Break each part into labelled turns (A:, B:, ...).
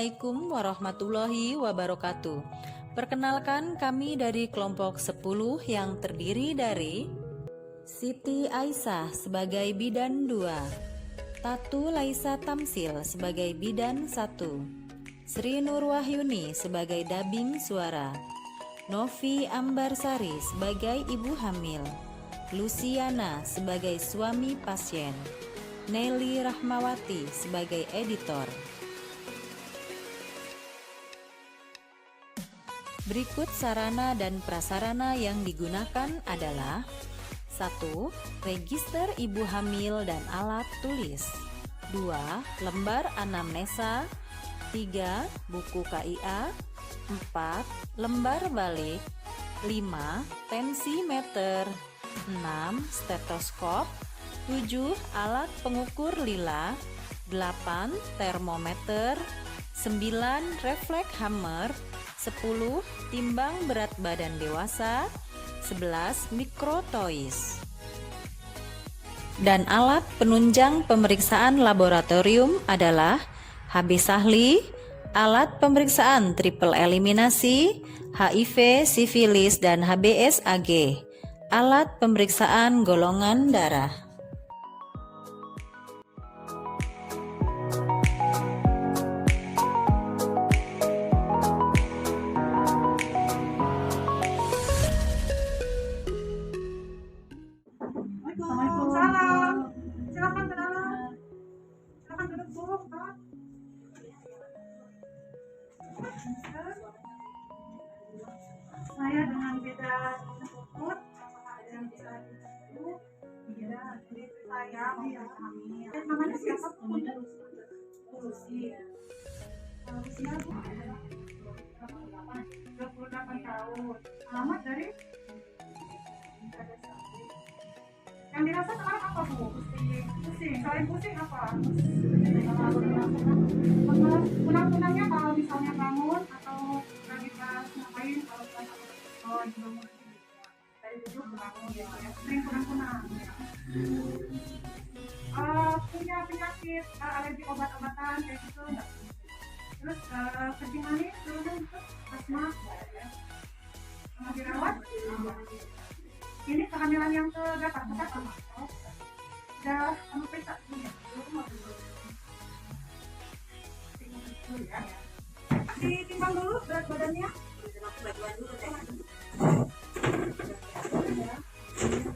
A: Assalamualaikum warahmatullahi wabarakatuh. Perkenalkan, kami dari kelompok 10 yang terdiri dari Siti Aisyah sebagai bidan 2, Tatu Laisa Tamsil sebagai bidan 1, Sri Nur Wahyuni sebagai dubbing suara, Novi Ambarsari sebagai ibu hamil, Luciana sebagai suami pasien, Nelly Rahmawati sebagai editor. Berikut sarana dan prasarana yang digunakan adalah 1. Register ibu hamil dan alat tulis, 2. Lembar anamnesa, 3. Buku KIA, 4. Lembar balik, 5. Tensimeter, 6. Stetoskop, 7. Alat pengukur lila, 8. Termometer, 9. Refleks hammer, 10. Timbang berat badan dewasa, 11. Mikrotoys. Dan alat penunjang pemeriksaan laboratorium adalah HB Sahli, alat pemeriksaan triple eliminasi, HIV, sifilis, dan HBsAg, alat pemeriksaan golongan darah.
B: Salam, silakan ke dalam. Silakan duduk dulu, Pak. Saya dengan beda tersebut, apakah ada yang bisa dibantu? Iya, jadi saya mau hamil. Namanya siapa? Lucy. Usia 28 tahun. Alamat dari? Yang dirasa sekarang apa, Bu? Pusing. Selain pusing apa? Kunang-kunangnya kalau misalnya bangun atau lagi pas ngapain, kalau pas bangun dari duduk bangun ya, sering kunang-kunang ya. Punya penyakit alergi obat-obatan kayak gitu enggak? Terus kencing manis turun itu asma ya. Sama dirawat? Ini kehamilan yang keberapa? Sudah kamu periksa ya? Ditimbang dulu berat badannya.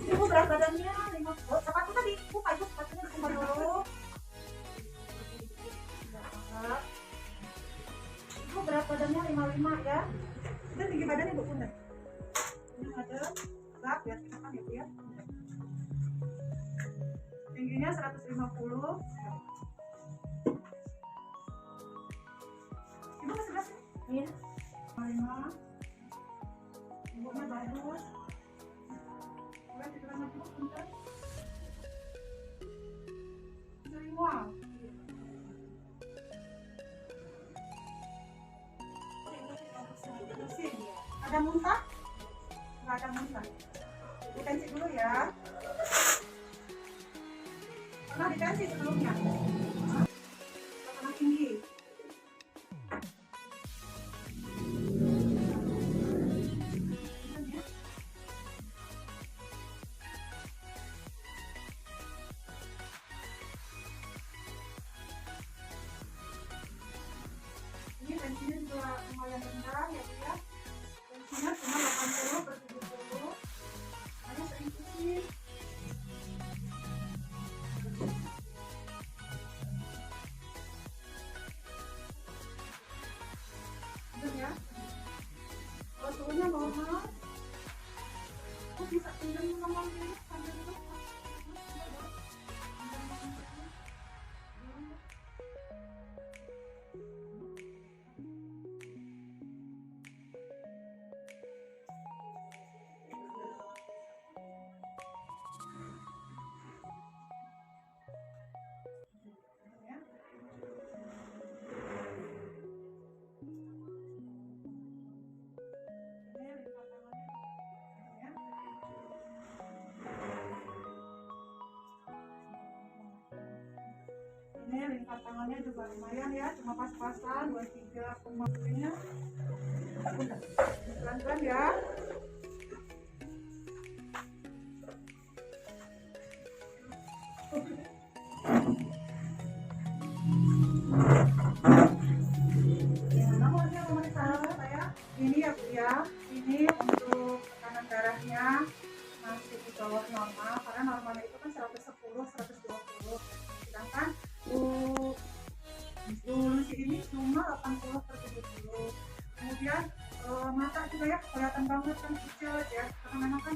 B: Ibu berat badannya 50. Sepatu tadi buka itu sepatunya ditimbang dulu. Ibu berat badannya 55 ya. Itu tinggi badannya Bu Bunda. Ini ada berat biar kita kan ya Bu ya. Tingginya 150. Ibu ke sebelah sini. Iya. 5. Ibunya bagus. Boleh ditekan lagi Bu bentar. Sering mual. Ada muntah? Nggak ada muntah. Ditensi dulu ya. Pernah ditensi sebelumnya? Pernah tinggi? Ini tensinya juga lumayan rendah ya Bu ya. Tensinya cuma 80/70. Hanya sering pusing. tangannya juga lumayan ya, cuma pas-pasan 23 kemarinnya. Pelan-pelan ya. Nomornya pemeriksa saya ini ya Bu ya, ini untuk tekanan darahnya masih di bawah normal karena normalnya itu kan 110 120, sedangkan Lucy ini cuma 80/70. Kemudian mata juga ya kelihatan banget kan kecil ya, karena memang kan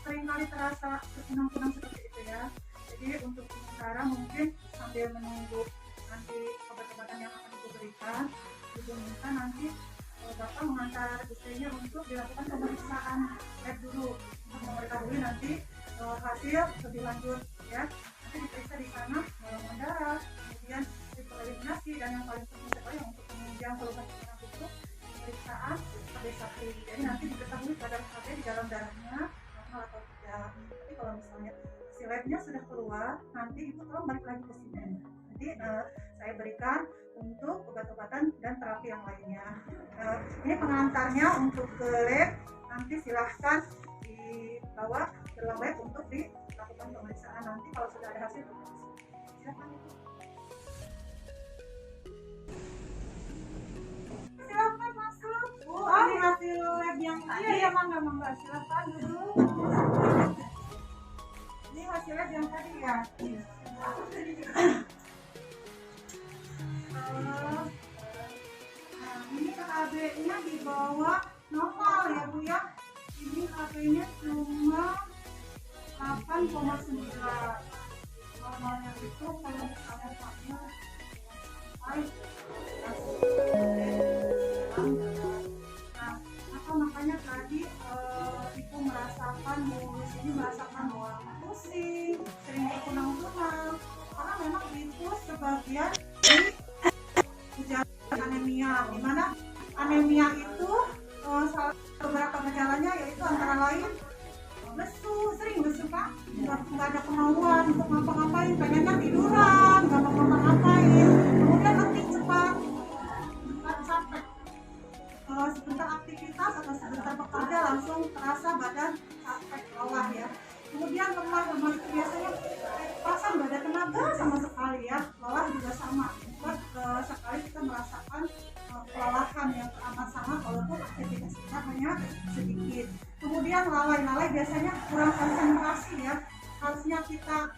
B: sering kali terasa berkunang-kunang seperti itu ya. Jadi untuk sementara mungkin sambil menunggu nanti obat-obatan yang akan diberikan, diminta nanti Bapak mengantar istrinya untuk dilakukan pemeriksaan lab dulu untuk mengetahui nanti hasil lebih lanjut ya. Nanti diperiksa di sana golongan darah, kemudian eliminasi, dan yang paling penting sekali untuk menunjang keluhan orang itu pemeriksaan HB1. Jadi nanti diketahui kadar HB di dalam darahnya normal atau tidak. Tapi kalau misalnya si labnya sudah keluar, nanti itu tolong balik lagi ke sini. Nanti saya berikan untuk obat-obatan dan terapi yang lainnya. Ini pengantarnya untuk ke lab, nanti silahkan dibawa ke ruang lab untuk dilakukan pemeriksaan. Nanti kalau sudah ada hasil, silahkan. Silahkan masuk. Ini hasil lab yang tadi. Iya, mangga. Silahkan duduk. Ini hasil lab yang tadi ya. Ini KB-nya di bawah normal ya Bu ya. Ini KB-nya cuma 8,9. Normalnya itu kalau misalnya sampai makanya tadi Ibu merasakan bahwa pusing, sering berkunang-kunang, karena memang itu sebagian dari gejala anemia, di mana anemia itu beberapa gejalanya yaitu antara lain sering lesu kan, nggak ada kemauan untuk ngapa-ngapain, pengennya tiduran, nggak mau ngapa-ngapain, kemudian letih cepat, capek, sebentar aktivitas atau sebentar bekerja langsung terasa badan capek, lelah ya. Kemudian lemah itu biasanya pasang nggak ada tenaga sama sekali ya, lelah juga sama. Buat sekali kita merasakan kelelahan yang teramat sangat walaupun aktivitas kita hanya sedikit. Kemudian lalai biasanya kurang konsentrasi ya, harusnya kita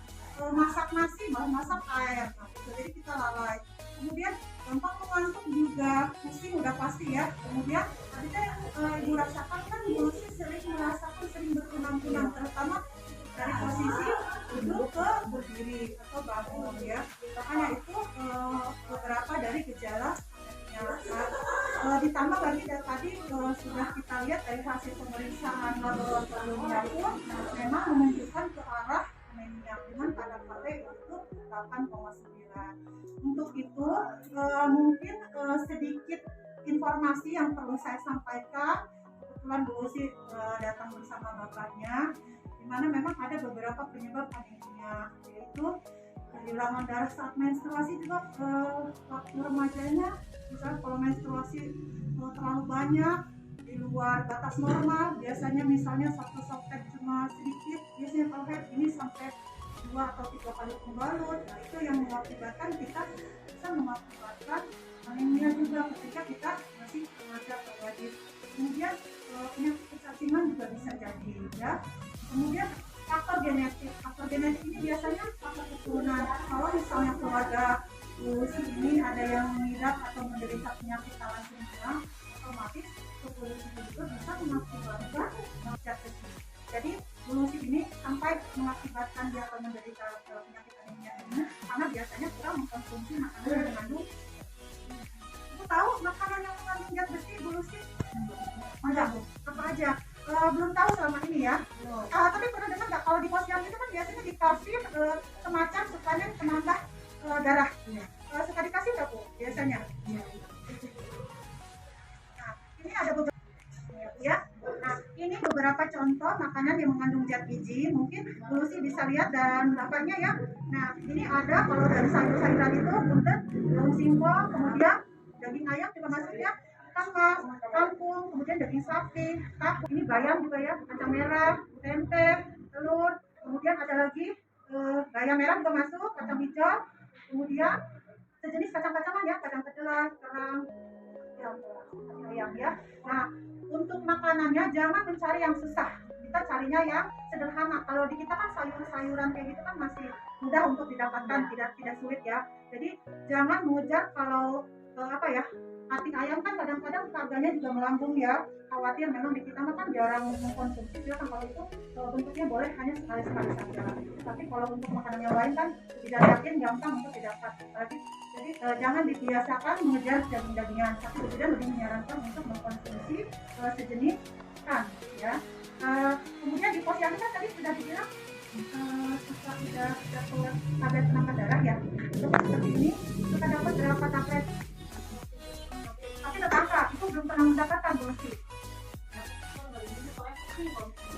B: masak nasi malah masak air, jadi kita lalai. Kemudian gampang mengantuk juga, pusing udah pasti ya. Kemudian tadi kan Ibu rasakan kan dulu sih sering berkunang-kunang, terutama dari posisi duduk ke berdiri atau bangun ya. Makanya itu beberapa dari gejala ditambah lagi dari tadi sudah kita lihat dari hasil pemeriksaan laboratoriumnya pun memang menunjukkan ke arah anemia dengan kadar HB itu 8,9. Untuk itu mungkin sedikit informasi yang perlu saya sampaikan. Kebetulan Bu Lucy datang bersama bapaknya, di mana memang ada beberapa penyebab anemia, yaitu kehilangan darah saat menstruasi juga waktu remajanya. Misalnya kalau menstruasi terlalu banyak di luar batas normal, biasanya misalnya satu softtek cuma sedikit, biasanya kalau head ini sampai 2 atau 3 kali pembalut. Nah, itu yang mengakibatkan kita bisa mengakibatkan anemia juga ketika kita masih remaja atau gadis. Kemudian penyakit kecacingan juga bisa jadi ya. Kemudian faktor genetik ini biasanya faktor keturunan. Kalau misalnya keluarga Lucy ini ada yang mengidap atau menderita penyakit thalassemia, otomatis Lucy itu bisa mengakibatkan cacat kecil. Jadi Lucy ini sampai mengakibatkan dia atau menderita penyakit anemia ini karena biasanya kurang mengkonsumsi makanan yang mengandung. Ibu tahu makanan yang mengandung zat besi Bu Lucy? Enggak Bu, apa aja? Belum tahu selama ini ya. Tapi pernah dengar nggak kalau di posyandu itu kan biasanya dikasih semacam suplemen penambah darah. Suka dikasih nggak Bu biasanya? Nah, ini ada beberapa ya. Nah, ini beberapa beberapa contoh makanan yang mengandung zat gizi, mungkin dulu sih bisa lihat dan bapaknya ya. Nah, ini ada kalau dari sayur-sayuran itu punten, daun singkong, kemudian daging ayam juga masuknya, ikan mas, kangkung, kemudian daging sapi, tahu, ini bayam juga ya, kacang merah, tempe, telur, kemudian ada lagi bayam merah juga masuk, kacang hijau, kemudian sejenis kacang-kacangan ya, kacang kedelai, kerang, ayam ya. Nah, untuk makanannya jangan mencari yang susah. Kita carinya yang sederhana. Kalau di kita kan sayur-sayuran kayak gitu kan masih mudah untuk didapatkan, tidak sulit ya. Jadi jangan mengejar kalau apa ya, hati ayam kan kadang-kadang harganya juga melambung ya. Khawatir memang di kita mah kan jarang mengkonsumsi ya kan, kalau itu bentuknya boleh hanya sekali-sekali saja. Tapi kalau untuk makanan yang lain kan tidak yakin gampang untuk didapat. Jadi jangan dibiasakan mengejar daging-dagingan, tapi lebih menyarankan untuk mengkonsumsi sejenis ikan ya. Kemudian di posyandu kan tadi sudah dibilang sudah keluar tablet penambah darah ya. Untuk seperti ini kita dapat berapa tablet? Tapi tetangga itu belum pernah mendapatkan dosis.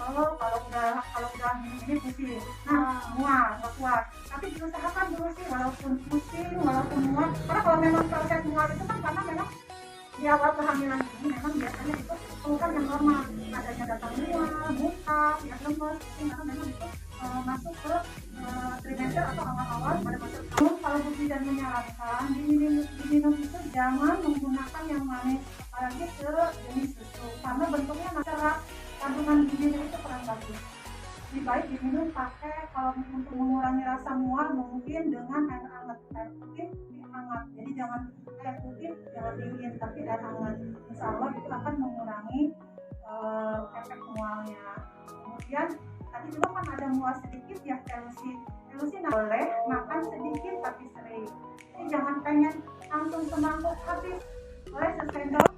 B: Kalau udah ini pusing, nah mual, nggak kuat. Tapi diusahakan dulu sih, walaupun pusing, walaupun mual. Karena kalau memang proses mual itu kan karena memang di awal kehamilan ini memang biasanya itu keluhan yang normal, adanya datang mual, muka, ya lemes, karena memang itu masuk ke trimester atau awal-awal pada masa tahun. Kalau Bu Bidan menyarankan diminum itu jangan menggunakan yang manis, apalagi ke jenis susu, karena bentuknya secara kandungan gizinya itu kurang bagus. Lebih baik diminum pakai, kalau untuk mengurangi rasa mual mungkin dengan air hangat, air putih hangat. Jadi jangan air putih, jangan dingin, tapi air hangat. Insya Allah itu akan mengurangi efek mualnya. Kemudian tadi juga kan ada mual sedikit ya, elusi boleh makan sedikit tapi sering. Jadi jangan pengen langsung semangkuk habis, boleh sesendok,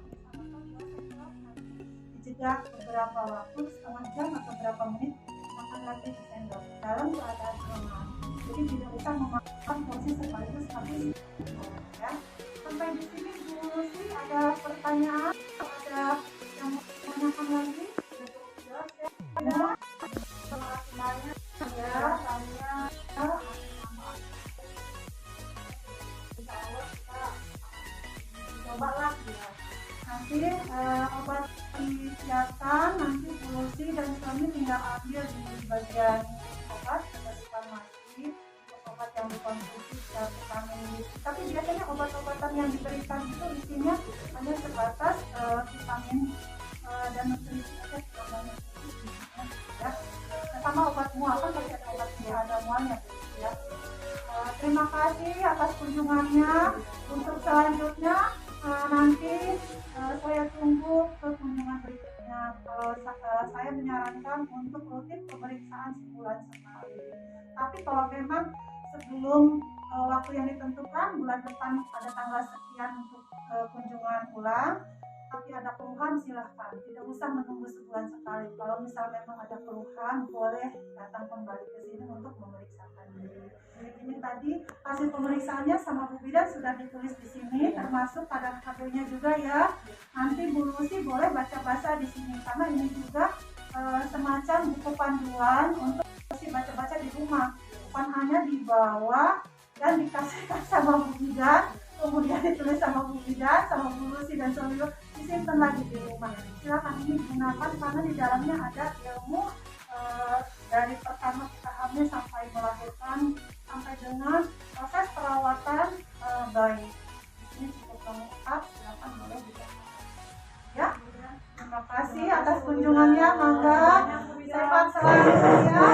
B: dijeda beberapa waktu, setengah jam atau berapa menit, makan lagi sendok dalam keadaan aman. Jadi tidak usah memakan porsi sekaligus habis ya. Sampai di sini dulu sih, ada pertanyaan, ada yang mau menanyakan lagi? Ada lainnya ya, tanya coba lah ya. Nanti obat disiapkan, nanti Lucy dan suami tinggal ambil di bagian obat, di farmasi, obat yang dikonsumsi secara vitamin. Tapi biasanya obat-obatan yang diberikan itu isinya hanya sebatas vitamin dan nutrisi aja, ya. Sama obat mual kan pasti ada obat mual, ada mualnya ya. Terima kasih atas kunjungannya. Untuk selanjutnya nanti saya tunggu ke kunjungan berikutnya. Saya menyarankan untuk rutin pemeriksaan sebulan sekali. Tapi kalau memang sebelum waktu yang ditentukan, bulan depan pada tanggal sekian untuk kunjungan ulang, tapi ada keluhan silahkan, tidak usah menunggu sebulan sekali. Kalau misal memang ada keluhan, boleh datang kembali ke sini untuk memeriksakan diri. Ini tadi hasil pemeriksaannya sama Bu Bidan sudah ditulis di sini, termasuk pada kabelnya juga ya. Nanti Bu Lucy boleh baca-baca di sini, karena ini juga semacam buku panduan untuk baca-baca di rumah, bukan hanya dibawa dan dikasihkan sama Bu Bidan, kemudian ditulis sama Bu Bidan, sama Bu Lucy dan suami disimpan lagi di rumah. Silakan ini digunakan karena di dalamnya ada ilmu dari pertama kita hamil sampai melahirkan sampai dengan proses perawatan bayi. Ini cukup lengkap, silakan boleh dibaca. Ya, terima kasih atas kunjungannya, mangga sehat selalu ya.